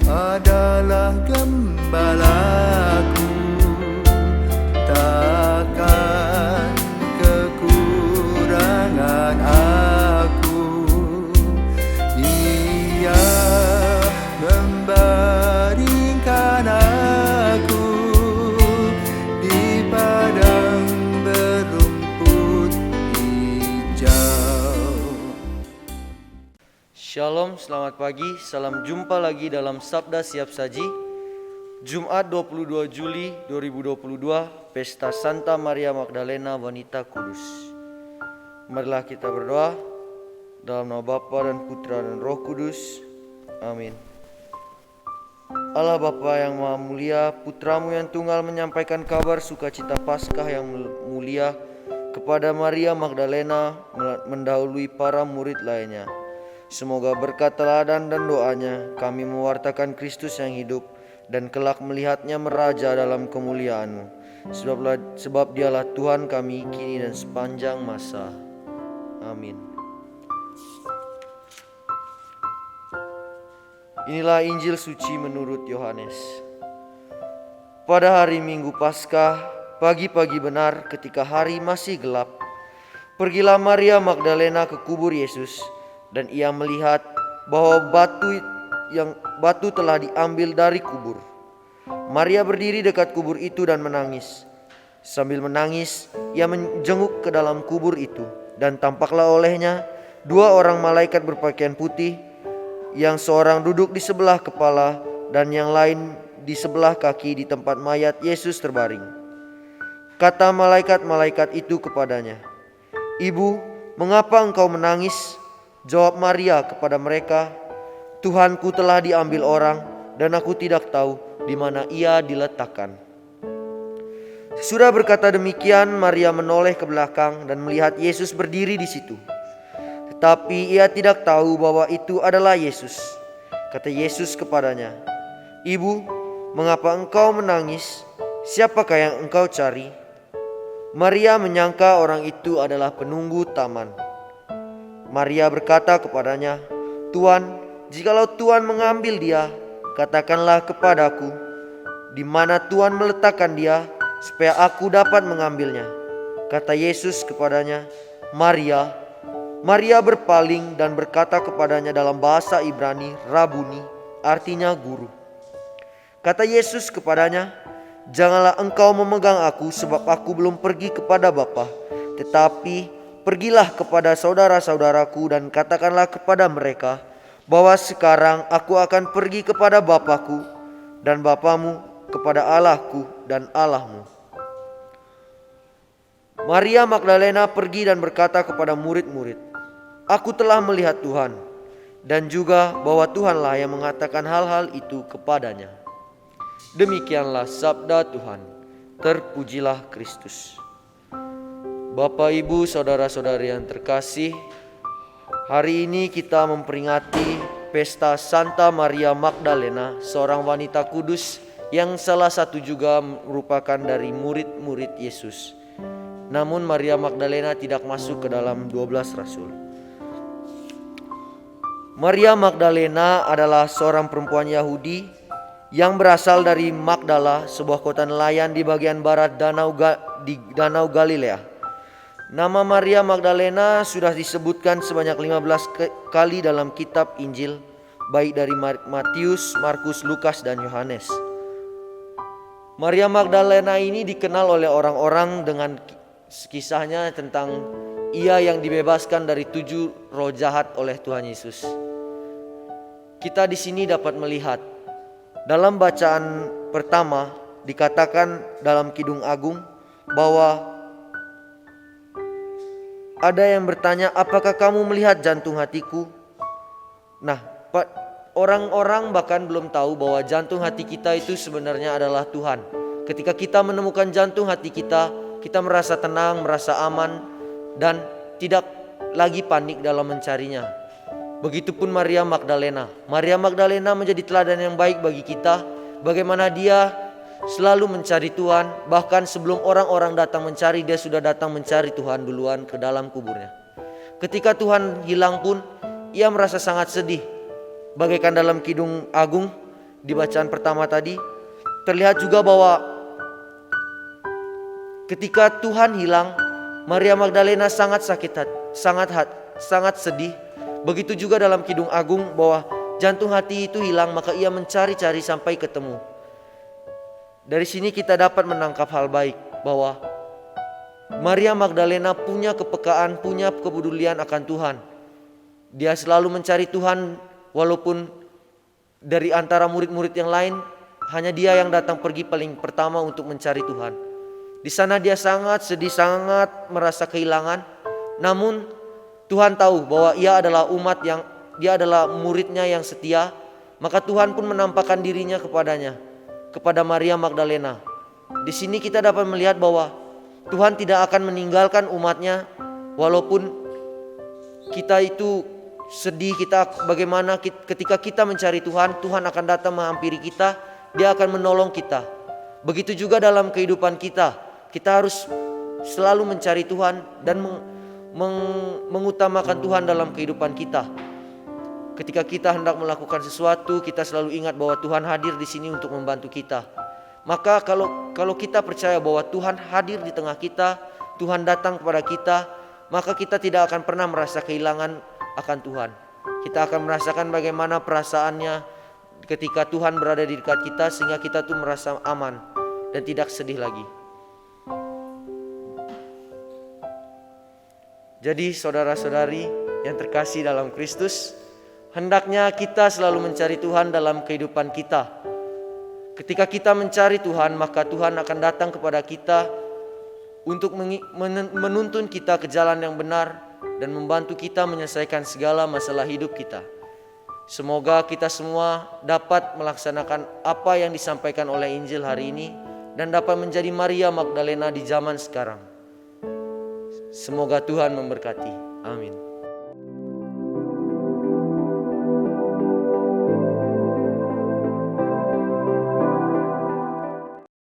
adalah gembalaku, takkan kekurangan aku. Ia membaringkan aku di padang berumput hijau. Shalom, selamat pagi, salam jumpa lagi dalam Sabda Siap Saji Jumat 22 Juli 2022, Pesta Santa Maria Magdalena Wanita Kudus. Marilah kita berdoa dalam nama Bapa dan Putra dan Roh Kudus. Amin. Allah Bapa yang Maha Mulia, Putramu yang tunggal menyampaikan kabar sukacita Paskah yang mulia kepada Maria Magdalena mendahului para murid lainnya. Semoga berkat teladan dan doanya kami mewartakan Kristus yang hidup dan kelak melihatnya meraja dalam kemuliaan-Mu. Sebab Dialah Tuhan kami kini dan sepanjang masa. Amin. Inilah Injil suci menurut Yohanes. Pada hari Minggu Paskah, pagi-pagi benar ketika hari masih gelap, pergilah Maria Magdalena ke kubur Yesus. Dan ia melihat bahwa batu telah diambil dari kubur. Maria berdiri dekat kubur itu dan menangis. Sambil menangis, ia menjenguk ke dalam kubur itu, dan tampaklah olehnya dua orang malaikat berpakaian putih, yang seorang duduk di sebelah kepala dan yang lain di sebelah kaki di tempat mayat Yesus terbaring. Kata malaikat-malaikat itu kepadanya, "Ibu, mengapa engkau menangis?" Jawab Maria kepada mereka, "Tuhanku telah diambil orang dan aku tidak tahu di mana ia diletakkan." Sesudah berkata demikian, Maria menoleh ke belakang dan melihat Yesus berdiri di situ. Tetapi ia tidak tahu bahwa itu adalah Yesus. Kata Yesus kepadanya, "Ibu, mengapa engkau menangis? Siapakah yang engkau cari?" Maria menyangka orang itu adalah penunggu taman. Maria berkata kepadanya, "Tuan, jikalau Tuan mengambil dia, katakanlah kepadaku di mana Tuan meletakkan dia, supaya aku dapat mengambilnya." Kata Yesus kepadanya, "Maria." Maria berpaling dan berkata kepadanya dalam bahasa Ibrani, "Rabuni," artinya guru. Kata Yesus kepadanya, "Janganlah engkau memegang aku, sebab aku belum pergi kepada Bapa. Tetapi pergilah kepada saudara-saudaraku dan katakanlah kepada mereka bahwa sekarang aku akan pergi kepada Bapakku dan Bapamu, kepada Allahku dan Allahmu." Maria Magdalena pergi dan berkata kepada murid-murid, "Aku telah melihat Tuhan," dan juga bahwa Tuhanlah yang mengatakan hal-hal itu kepadanya. Demikianlah sabda Tuhan. Terpujilah Kristus. Bapak, Ibu, saudara-saudari yang terkasih, hari ini kita memperingati Pesta Santa Maria Magdalena, seorang wanita kudus yang salah satu juga merupakan dari murid-murid Yesus. Namun Maria Magdalena tidak masuk ke dalam 12 rasul. Maria Magdalena adalah seorang perempuan Yahudi yang berasal dari Magdala, sebuah kota nelayan di bagian barat Danau Galilea. Nama Maria Magdalena sudah disebutkan sebanyak 15 kali dalam kitab Injil, baik dari Matius, Markus, Lukas, dan Yohanes. Maria Magdalena ini dikenal oleh orang-orang dengan kisahnya tentang ia yang dibebaskan dari 7 roh jahat oleh Tuhan Yesus. Kita di sini dapat melihat dalam bacaan pertama dikatakan dalam Kidung Agung bahwa ada yang bertanya, "Apakah kamu melihat jantung hatiku?" Nah, orang-orang bahkan belum tahu bahwa jantung hati kita itu sebenarnya adalah Tuhan. Ketika kita menemukan jantung hati kita, kita merasa tenang, merasa aman, dan tidak lagi panik dalam mencarinya. Begitupun Maria Magdalena. Maria Magdalena menjadi teladan yang baik bagi kita. Bagaimana dia selalu mencari Tuhan, bahkan sebelum orang-orang datang mencari, dia sudah datang mencari Tuhan duluan ke dalam kuburnya. Ketika Tuhan hilang pun ia merasa sangat sedih. Bagaikan dalam Kidung Agung, di bacaan pertama tadi, terlihat juga bahwa ketika Tuhan hilang, Maria Magdalena sangat sakit hati, sangat sedih. Begitu juga dalam Kidung Agung bahwa jantung hati itu hilang, maka ia mencari-cari sampai ketemu. Dari sini kita dapat menangkap hal baik bahwa Maria Magdalena punya kepekaan, punya kepedulian akan Tuhan. Dia selalu mencari Tuhan, walaupun dari antara murid-murid yang lain hanya dia yang datang pergi paling pertama untuk mencari Tuhan. Di sana dia sangat sedih, sangat merasa kehilangan. Namun Tuhan tahu bahwa ia adalah dia adalah muridnya yang setia. Maka Tuhan pun menampakkan dirinya kepada Maria Magdalena. Di sini kita dapat melihat bahwa Tuhan tidak akan meninggalkan umatnya, walaupun kita itu sedih, bagaimana ketika kita mencari Tuhan, Tuhan akan datang menghampiri kita, Dia akan menolong kita. Begitu juga dalam kehidupan kita harus selalu mencari Tuhan dan mengutamakan Tuhan dalam kehidupan kita. Ketika kita hendak melakukan sesuatu, kita selalu ingat bahwa Tuhan hadir di sini untuk membantu kita. Maka kalau kita percaya bahwa Tuhan hadir di tengah kita, Tuhan datang kepada kita, maka kita tidak akan pernah merasa kehilangan akan Tuhan. Kita akan merasakan bagaimana perasaannya ketika Tuhan berada di dekat kita, sehingga kita tuh merasa aman dan tidak sedih lagi. Jadi saudara-saudari yang terkasih dalam Kristus, hendaknya kita selalu mencari Tuhan dalam kehidupan kita. Ketika kita mencari Tuhan, maka Tuhan akan datang kepada kita untuk menuntun kita ke jalan yang benar dan membantu kita menyelesaikan segala masalah hidup kita. Semoga kita semua dapat melaksanakan apa yang disampaikan oleh Injil hari ini dan dapat menjadi Maria Magdalena di zaman sekarang. Semoga Tuhan memberkati. Amin.